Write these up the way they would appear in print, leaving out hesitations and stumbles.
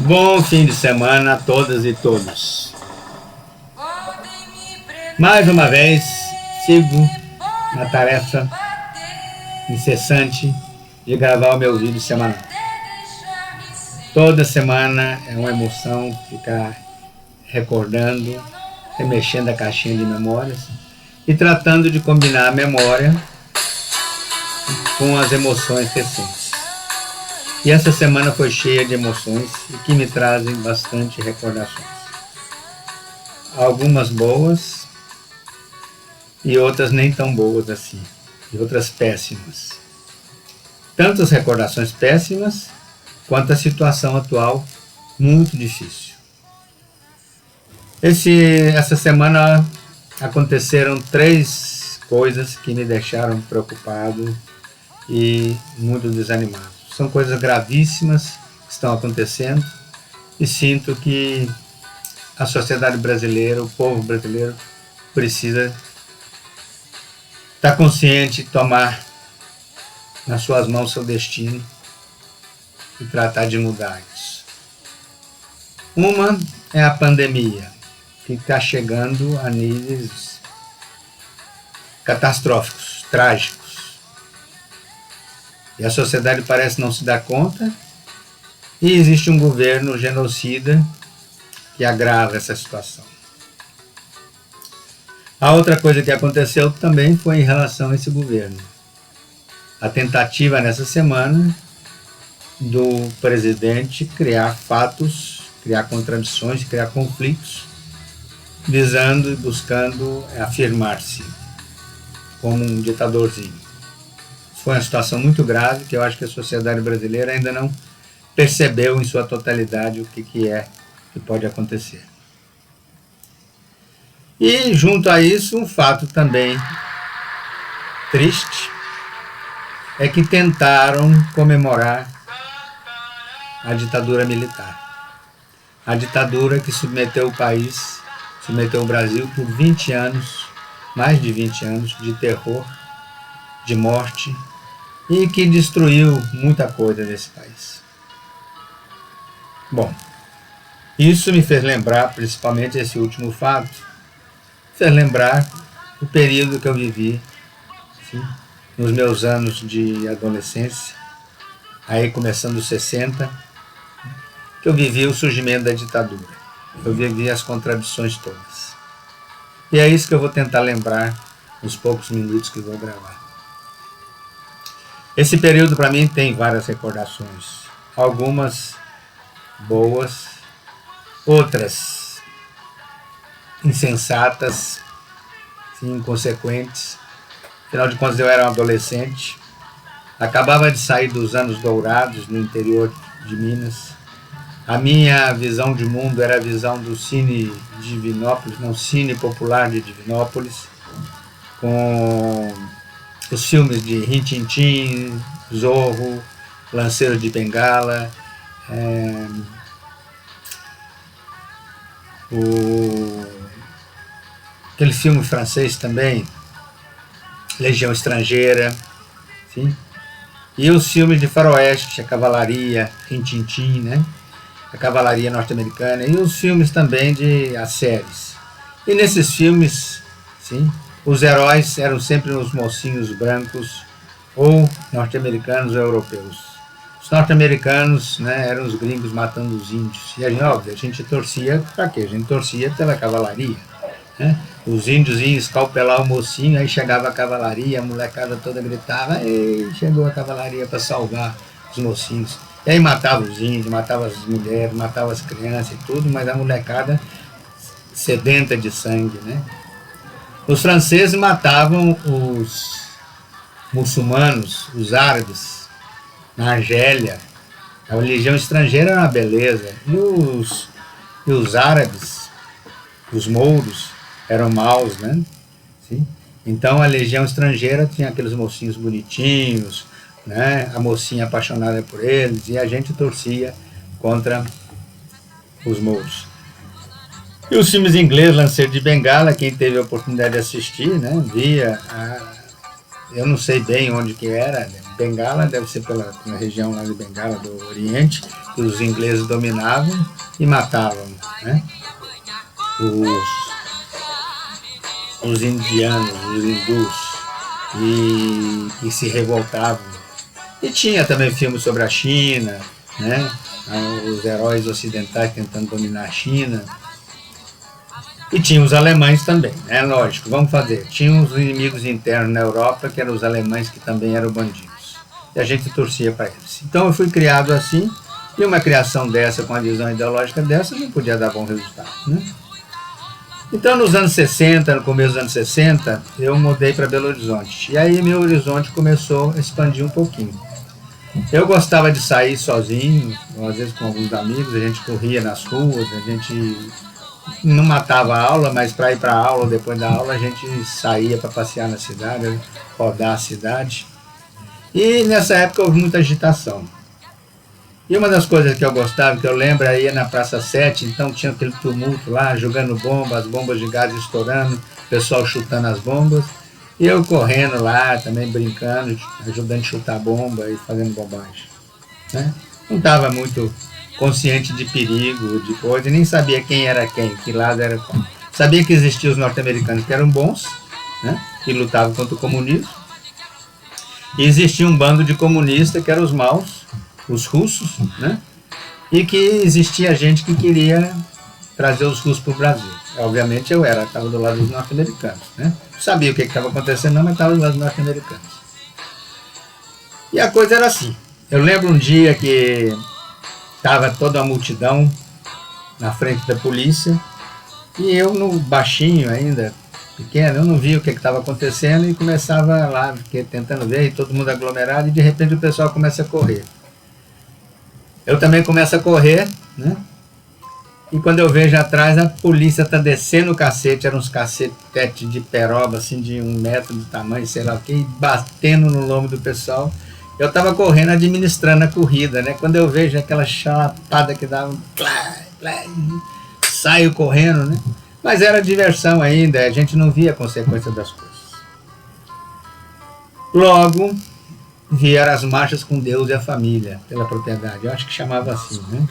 Bom fim de semana a todas e todos. Mais uma vez, sigo na tarefa incessante de gravar o meu vídeo semanal. Toda semana é uma emoção ficar recordando, remexendo a caixinha de memórias e tratando de combinar a memória com as emoções recentes. E essa semana foi cheia de emoções e que me trazem bastante recordações. Algumas boas e outras nem tão boas assim, e outras péssimas. Tanto as recordações péssimas quanto a situação atual muito difícil. Essa semana aconteceram 3 coisas que me deixaram preocupado e muito desanimado. São coisas gravíssimas que estão acontecendo e sinto que a sociedade brasileira, o povo brasileiro, precisa estar consciente, tomar nas suas mãos seu destino e tratar de mudar isso. Uma é a pandemia, que está chegando a níveis catastróficos, trágicos. E a sociedade parece não se dar conta e existe um governo genocida que agrava essa situação. A outra coisa que aconteceu também foi em relação a esse governo. A tentativa nessa semana do presidente criar fatos, criar contradições, criar conflitos, visando e buscando afirmar-se como um ditadorzinho. Foi uma situação muito grave que eu acho que a sociedade brasileira ainda não percebeu em sua totalidade o que é que pode acontecer. E junto a isso, um fato também triste é que tentaram comemorar a ditadura militar. A ditadura que submeteu o país, submeteu o Brasil por 20 anos, mais de 20 anos de terror, de morte, e que destruiu muita coisa nesse país. Bom, isso me fez lembrar, principalmente esse último fato, fez lembrar o período que eu vivi, assim, nos meus anos de adolescência, aí começando os 60, que eu vivi o surgimento da ditadura. Eu vivi as contradições todas. E é isso que eu vou tentar lembrar nos poucos minutos que vou gravar. Esse período para mim tem várias recordações, algumas boas, outras insensatas, inconsequentes. Afinal de contas eu era um adolescente, acabava de sair dos anos dourados no interior de Minas. A minha visão de mundo era a visão do Cine Divinópolis, não, Cine Popular de Divinópolis, com os filmes de Rin Tin Tin, Zorro, Lanceiro de Bengala, aquele filme francês também, Legião Estrangeira, sim? E os filmes de faroeste, a Cavalaria, Rin Tin Tin, né? A Cavalaria Norte-Americana, e os filmes também as séries. E nesses filmes, sim, os heróis eram sempre os mocinhos brancos, ou norte-americanos ou europeus. Os norte-americanos, né, eram os gringos matando os índios. E aí, óbvio, a gente torcia para quê? A gente torcia pela cavalaria. Né? Os índios iam escalpelar o mocinho, aí chegava a cavalaria, a molecada toda gritava, ei, chegou a cavalaria para salvar os mocinhos. E aí matava os índios, matava as mulheres, matava as crianças e tudo, mas a molecada sedenta de sangue, né? Os franceses matavam os muçulmanos, os árabes, na Argélia. A Legião Estrangeira era uma beleza. E os árabes, os mouros, eram maus, né? Sim? Então a Legião Estrangeira tinha aqueles mocinhos bonitinhos, né? A mocinha apaixonada por eles, e a gente torcia contra os mouros. E os filmes ingleses, Lanceiro de Bengala, quem teve a oportunidade de assistir, né, via, eu não sei bem onde que era, Bengala, deve ser pela região lá de Bengala, do Oriente, que os ingleses dominavam e matavam, né? os, os indianos, os hindus, e se revoltavam. E tinha também filmes sobre a China, né? Os heróis ocidentais tentando dominar a China. E tinha os alemães também, né? Lógico, vamos fazer. Tinha uns inimigos internos na Europa, que eram os alemães, que também eram bandidos. E a gente torcia para eles. Então eu fui criado assim, e uma criação dessa, com a visão ideológica dessa, não podia dar bom resultado, né? Então nos anos 60, no começo dos anos 60, eu mudei para Belo Horizonte. E aí meu horizonte começou a expandir um pouquinho. Eu gostava de sair sozinho, às vezes com alguns amigos, a gente corria nas ruas, a gente não matava a aula, mas para ir para a aula, depois da aula, a gente saía para passear na cidade, rodar a cidade. E nessa época houve muita agitação. E uma das coisas que eu gostava, que eu lembro, ia na Praça 7, então tinha aquele tumulto lá, jogando bomba, as bombas de gás estourando, o pessoal chutando as bombas, e eu correndo lá, também brincando, ajudando a chutar bomba e fazendo bobagem, né? Não estava muito consciente de perigo, de coisa, e nem sabia quem era quem, que lado era qual. Sabia que existiam os norte-americanos que eram bons, né? Que lutavam contra o comunismo, e existia um bando de comunistas que eram os maus, os russos, né? E que existia gente que queria trazer os russos para o Brasil. Obviamente eu estava do lado dos norte-americanos, né? Não sabia o que estava acontecendo, não, mas estava do lado dos norte-americanos. E a coisa era assim. Eu lembro um dia que estava toda a multidão na frente da polícia, e eu, no baixinho ainda, pequeno, eu não via o que estava acontecendo e começava lá, tentando ver, e todo mundo aglomerado, e de repente o pessoal começa a correr. Eu também começo a correr, né? E quando eu vejo atrás, a polícia está descendo o cacete, eram uns cacetetes de peroba, assim, de 1 metro de tamanho, sei lá o que, batendo no lombo do pessoal. Eu estava correndo, administrando a corrida, né? Quando eu vejo aquela chalapada que dava, saio correndo, né? Mas era diversão ainda, a gente não via a consequência das coisas. Logo, vieram as marchas com Deus e a família, pela propriedade, eu acho que chamava assim, né?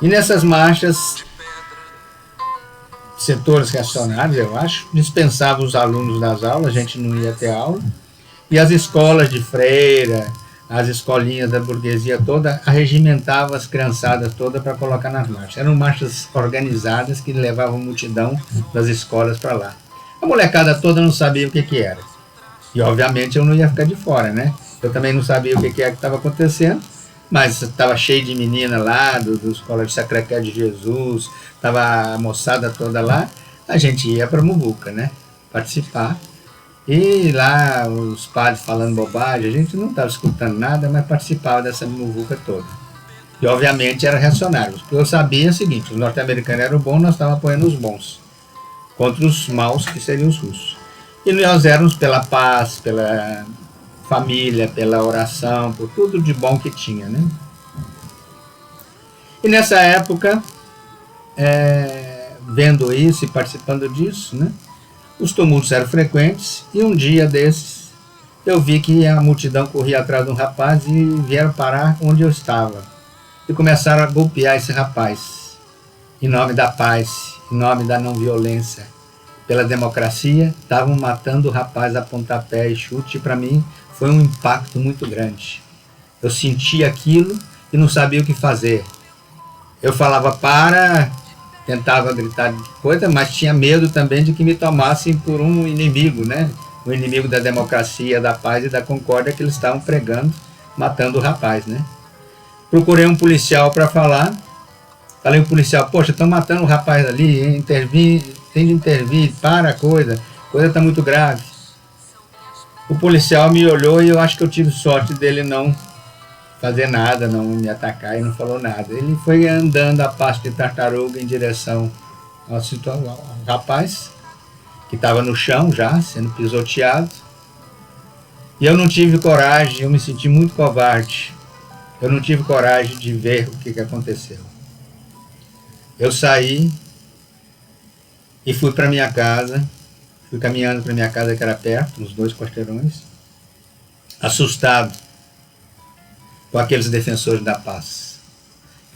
E nessas marchas, setores reacionários, eu acho, dispensavam os alunos das aulas, a gente não ia ter aula, e as escolas de freira, as escolinhas da burguesia toda, arregimentavam as criançadas todas para colocar nas marchas. Eram marchas organizadas que levavam multidão das escolas para lá. A molecada toda não sabia o que era. E obviamente eu não ia ficar de fora, né? Eu também não sabia o que era que estava acontecendo, mas estava cheio de menina lá, do escola de Sacré-Cœur de Jesus, estava a moçada toda lá, a gente ia para Muvuca, né? Participar. E lá os padres falando bobagem, a gente não estava escutando nada, mas participava dessa muvuca toda. E obviamente era reacionário. O que eu sabia é o seguinte, os norte-americanos eram bons, nós estávamos apoiando os bons, contra os maus, que seriam os russos. E nós éramos pela paz, pela família, pela oração, por tudo de bom que tinha, né? E nessa época, vendo isso e participando disso, né? Os tumultos eram frequentes, e um dia desses eu vi que a multidão corria atrás de um rapaz e vieram parar onde eu estava. E começaram a golpear esse rapaz, em nome da paz, em nome da não violência, pela democracia. Estavam matando o rapaz a pontapé e chute, e para mim foi um impacto muito grande. Eu senti aquilo e não sabia o que fazer. Eu falava tentava gritar coisa, mas tinha medo também de que me tomassem por um inimigo, né? O inimigo da democracia, da paz e da concórdia que eles estavam pregando, matando o rapaz, né? Procurei um policial para falar. Falei ao policial, poxa, estão matando o rapaz ali, tem de intervir, para a coisa está muito grave. O policial me olhou e eu acho que eu tive sorte dele não fazer nada, não me atacar, e não falou nada. Ele foi andando a passo de tartaruga em direção ao rapaz, que estava no chão já, sendo pisoteado. E eu não tive coragem, eu me senti muito covarde. Eu não tive coragem de ver o que aconteceu. Eu saí e fui para minha casa, fui caminhando para minha casa, que era perto, uns 2 quarteirões. assustado com aqueles defensores da paz.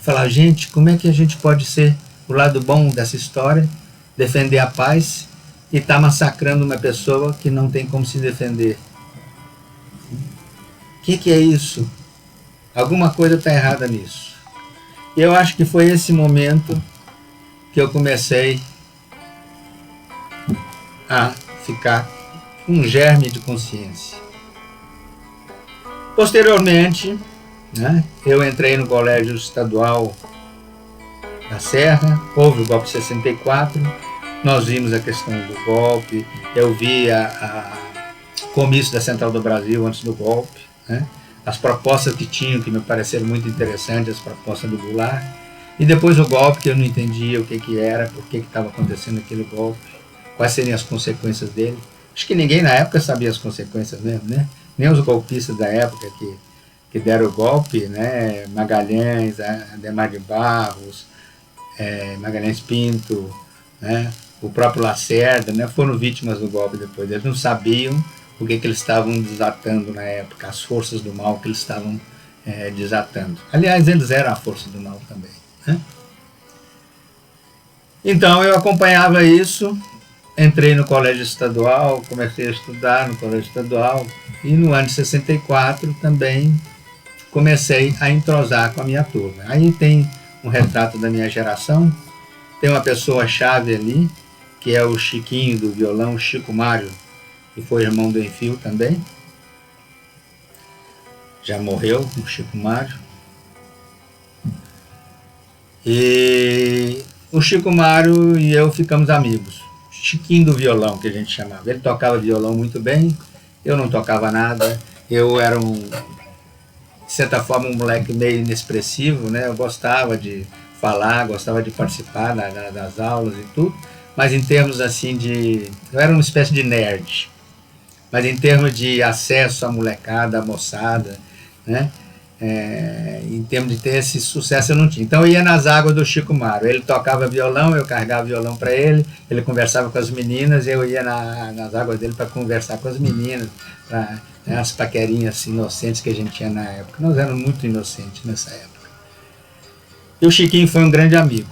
Falar, gente, como é que a gente pode ser o lado bom dessa história, defender a paz e estar massacrando uma pessoa que não tem como se defender? O que é isso? Alguma coisa está errada nisso. E eu acho que foi esse momento que eu comecei a ficar com um germe de consciência. Posteriormente, né, eu entrei no Colégio Estadual da Serra, houve o golpe de 64, nós vimos a questão do golpe, eu vi o comício da Central do Brasil antes do golpe, né, as propostas que tinham, que me pareceram muito interessantes, as propostas do Goulart, e depois o golpe, que eu não entendia o que era, por que estava acontecendo aquele golpe, quais seriam as consequências dele. Acho que ninguém na época sabia as consequências mesmo, né? Nem os golpistas da época que deram o golpe, né? Magalhães, Adhemar de Barros, Magalhães Pinto, né? O próprio Lacerda, né? Foram vítimas do golpe depois. Eles não sabiam o que eles estavam desatando na época, as forças do mal que eles estavam desatando. Aliás, eles eram a força do mal também, né? Então eu acompanhava isso, entrei no colégio estadual, comecei a estudar no colégio estadual e no ano de 64 também comecei a entrosar com a minha turma. Aí tem um retrato da minha geração, tem uma pessoa-chave ali, que é o Chiquinho do violão, Chico Mário, que foi irmão do Enfio também. Já morreu, o Chico Mário. E o Chico Mário e eu ficamos amigos. Chiquinho do violão, que a gente chamava. Ele tocava violão muito bem, eu não tocava nada. Eu era, de certa forma, um moleque meio inexpressivo, né? Eu gostava de falar, gostava de participar das aulas e tudo, mas em termos assim eu era uma espécie de nerd. Mas em termos de acesso à molecada, à moçada, né? Em termos de ter esse sucesso eu não tinha. Então eu ia nas águas do Chico Mário. Ele tocava violão, eu carregava violão para ele, ele conversava com as meninas, eu ia nas águas dele para conversar com as meninas, para as paquerinhas inocentes que a gente tinha na época. Nós éramos muito inocentes nessa época. E o Chiquinho foi um grande amigo.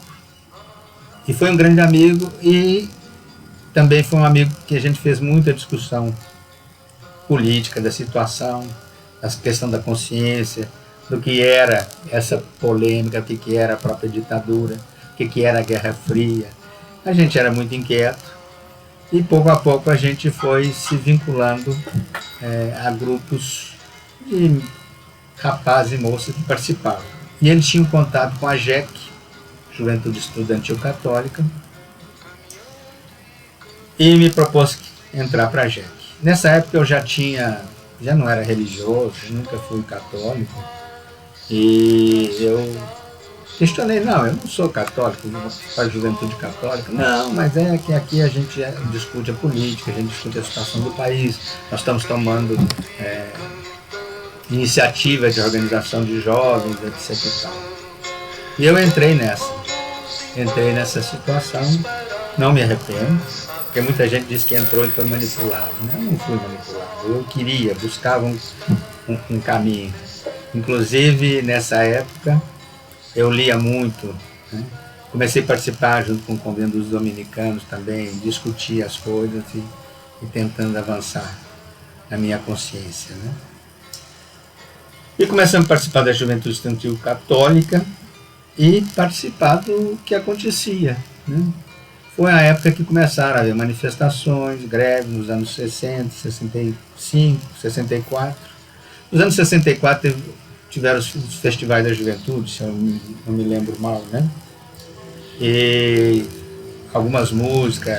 E foi um grande amigo e também foi um amigo que a gente fez muita discussão política, da situação, da questão da consciência, do que era essa polêmica, o que era a própria ditadura, o que era a Guerra Fria. A gente era muito inquieto e pouco a pouco a gente foi se vinculando a grupos de rapazes e moças que participavam. E ele tinha um contato com a JEC, Juventude Estudantil Católica, e me propôs entrar para a JEC. Nessa época eu já não era religioso, nunca fui católico, e eu questionei, não, eu não sou católico, não faço juventude católica, não, mas é que aqui a gente discute a política, a gente discute a situação do país, nós estamos tomando iniciativa de organização de jovens, etc. E tal. E eu entrei nessa situação, não me arrependo, porque muita gente diz que entrou e foi manipulado, né? Eu não fui manipulado, eu buscava um caminho. Inclusive, nessa época, eu lia muito, né? Comecei a participar junto com o Convento dos Dominicanos também, discutir as coisas e tentando avançar na minha consciência, né? E começamos a participar da Juventude Estudantil Católica e participar do que acontecia, né? Foi a época que começaram a haver manifestações, greves nos anos 60, 65, 64. Nos anos 64 tiveram os festivais da juventude, se eu não me lembro mal, né? E algumas músicas,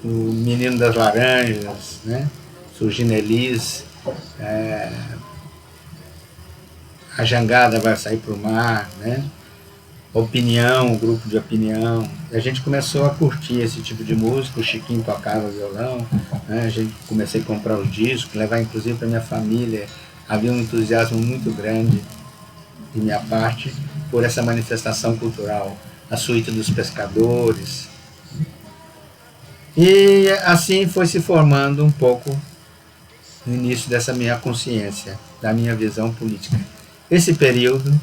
o Menino das Laranjas, né? Surgindo Elis, a Jangada Vai Sair para o Mar, né? Opinião, um grupo de opinião. E a gente começou a curtir esse tipo de música, o Chiquinho tocava violão, né? A gente comecei a comprar os discos, levar inclusive para minha família. Havia um entusiasmo muito grande de minha parte por essa manifestação cultural, a Suíte dos Pescadores. E assim foi se formando um pouco no início dessa minha consciência, da minha visão política. Esse período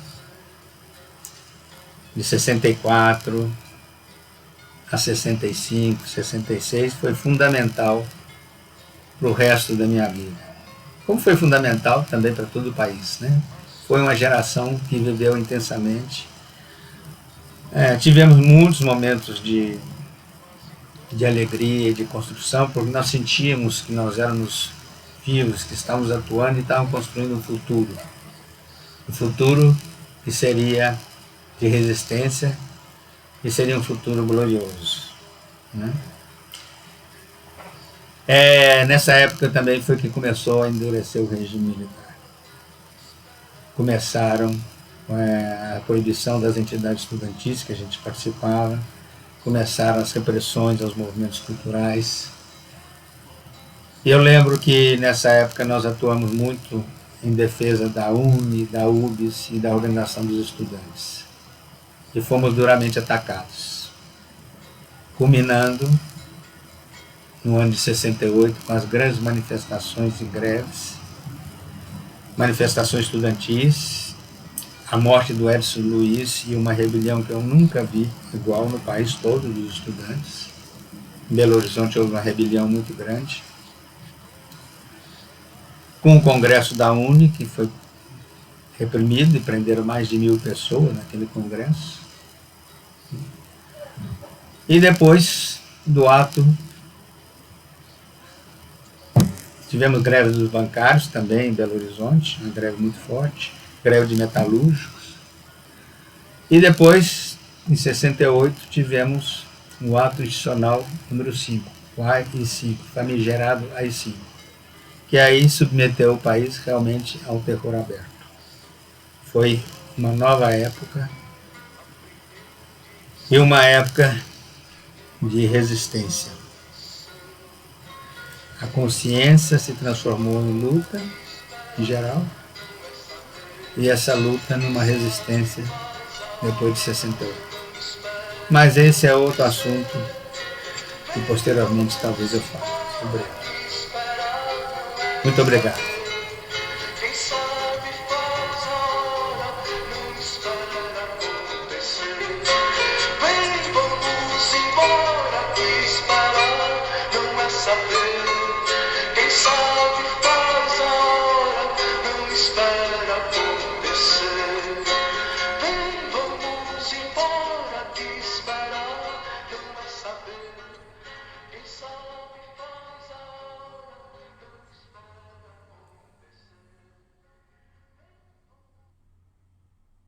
de 64 a 65, 66 foi fundamental para o resto da minha vida. Como foi fundamental também para todo o país, né? Foi uma geração que viveu intensamente. Tivemos muitos momentos de alegria e de construção, porque nós sentíamos que nós éramos vivos, que estávamos atuando e estávamos construindo um futuro. Um futuro que seria de resistência e seria um futuro glorioso, né? Nessa época também foi que começou a endurecer o regime militar. Começaram a proibição das entidades estudantis que a gente participava, começaram as repressões aos movimentos culturais. E eu lembro que nessa época nós atuamos muito em defesa da UNE, da UBS e da Organização dos Estudantes. E fomos duramente atacados, culminando no ano de 68 com as grandes manifestações e greves, manifestações estudantis, a morte do Edson Luiz e uma rebelião que eu nunca vi igual no país todo dos estudantes. Em Belo Horizonte houve uma rebelião muito grande, com o congresso da UNE, que foi reprimido e prenderam mais de 1000 pessoas naquele congresso. E depois do ato, tivemos greve dos bancários também em Belo Horizonte, uma greve muito forte, greve de metalúrgicos. E depois, em 68, tivemos o ato institucional número 5, o AI-5, famigerado AI-5, que aí submeteu o país realmente ao terror aberto. Foi uma nova época e uma época de resistência. A consciência se transformou em luta, em geral, e essa luta numa resistência depois de 68. Mas esse é outro assunto que posteriormente talvez eu fale. Muito obrigado.